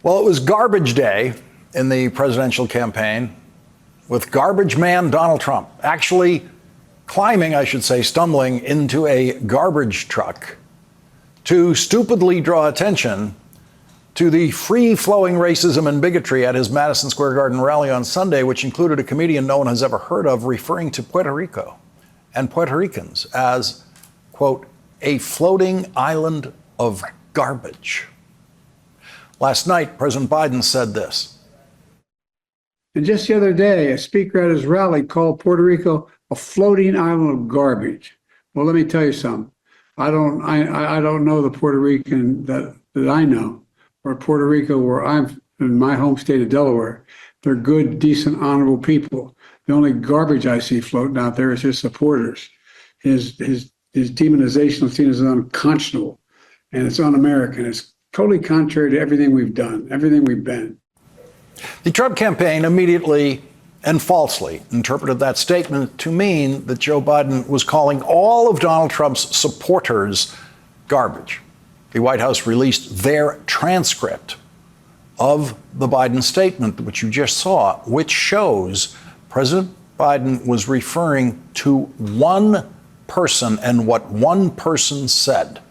Well, it was garbage day in the presidential campaign with garbage man Donald Trump actually climbing, I should say, stumbling into a garbage truck to stupidly draw attention to the free-flowing racism and bigotry at his Madison Square Garden rally on Sunday, which included a comedian no one has ever heard of referring to Puerto Rico and Puerto Ricans as, quote, a floating island of garbage. Last night, President Biden said this. And just the other day, a speaker at his rally called Puerto Rico a floating island of garbage. Well, let me tell you something. I don't know the Puerto Rican that I know, or Puerto Rico, where I'm in my home state of Delaware. They're good, decent, honorable people. The only garbage I see floating out there is his supporters. His demonization of seen as unconscionable, and it's un-American. It's totally contrary to everything we've done, everything we've been. The Trump campaign immediately and falsely interpreted that statement to mean that Joe Biden was calling all of Donald Trump's supporters garbage. The White House released their transcript of the Biden statement, which you just saw, which shows President Biden was referring to one person and what one person said.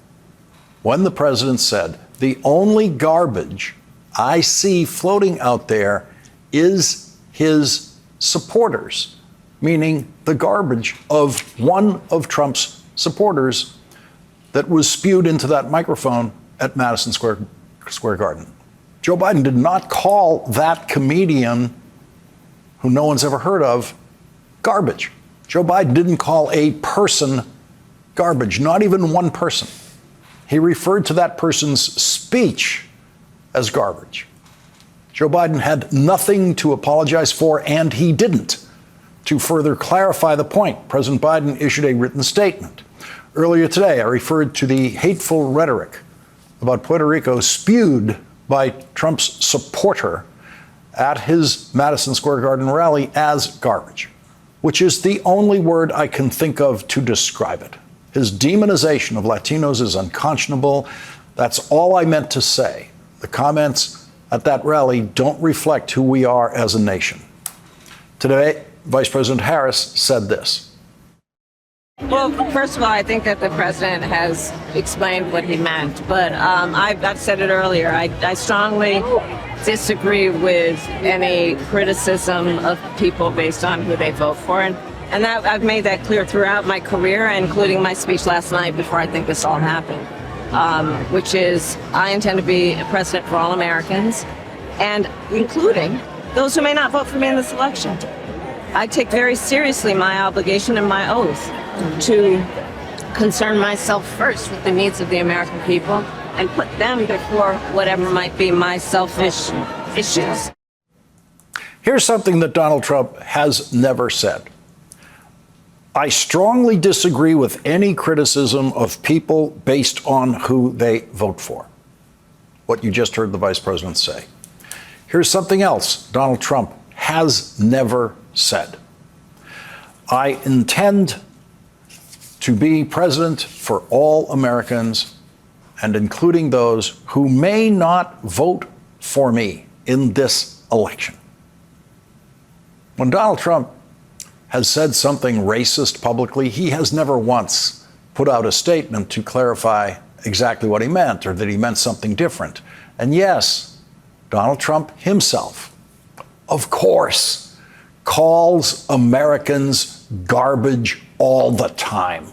When the president said, the only garbage I see floating out there is his supporters, meaning the garbage of one of Trump's supporters that was spewed into that microphone at Madison Square Garden. Joe Biden did not call that comedian, who no one's ever heard of, garbage. Joe Biden didn't call a person garbage, not even one person. He referred to that person's speech as garbage. Joe Biden had nothing to apologize for, and he didn't. To further clarify the point, President Biden issued a written statement. Earlier today, I referred to the hateful rhetoric about Puerto Rico spewed by Trump's supporter at his Madison Square Garden rally as garbage, which is the only word I can think of to describe it. His demonization of Latinos is unconscionable. That's all I meant to say. The comments at that rally don't reflect who we are as a nation. Today, Vice President Harris said this. Well, first of all, I think that the president has explained what he meant, but I've said it earlier. I strongly disagree with any criticism of people based on who they vote for. And that I've made that clear throughout my career, including my speech last night before I think this all happened, which is I intend to be a president for all Americans, and including those who may not vote for me in this election. I take very seriously my obligation and my oath to concern myself first with the needs of the American people and put them before whatever might be my selfish issues. Here's something that Donald Trump has never said. I strongly disagree with any criticism of people based on who they vote for. What you just heard the vice president say. Here's something else Donald Trump has never said. I intend to be president for all Americans, and including those who may not vote for me in this election. When Donald Trump has said something racist publicly, he has never once put out a statement to clarify exactly what he meant or that he meant something different. And yes, Donald Trump himself, of course, calls Americans garbage all the time.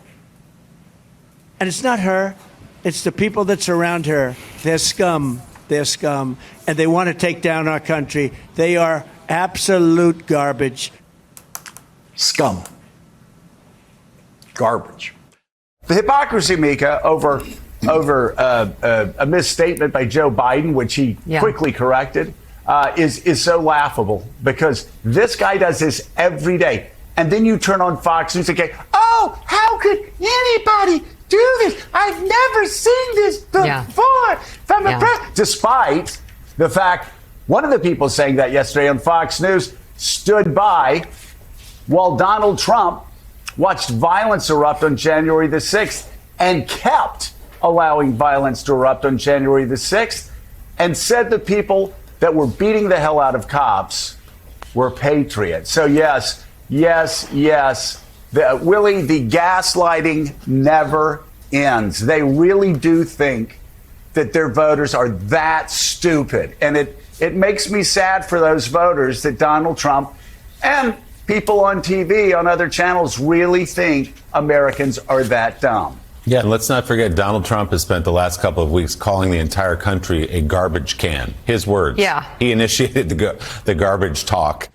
And it's not her, it's the people that surround her. They're scum. They're scum. And they want to take down our country. They are absolute garbage. Scum. Garbage. The hypocrisy, Mika, over a misstatement by Joe Biden, which he quickly corrected, is so laughable, because this guy does this every day. And then you turn on Fox News and go, oh, how could anybody do this? I've never seen this before from a president. Despite the fact one of the people saying that yesterday on Fox News stood by while Donald Trump watched violence erupt on January the 6th and kept allowing violence to erupt on January the 6th. and said the people that were beating the hell out of cops were patriots. So yes, Willie, the gaslighting never ends. They really do think that their voters are that stupid. And it makes me sad for those voters that Donald Trump and people on TV, on other channels, really think Americans are that dumb. Yeah, and let's not forget Donald Trump has spent the last couple of weeks calling the entire country a garbage can. His words. Yeah. He initiated the garbage talk.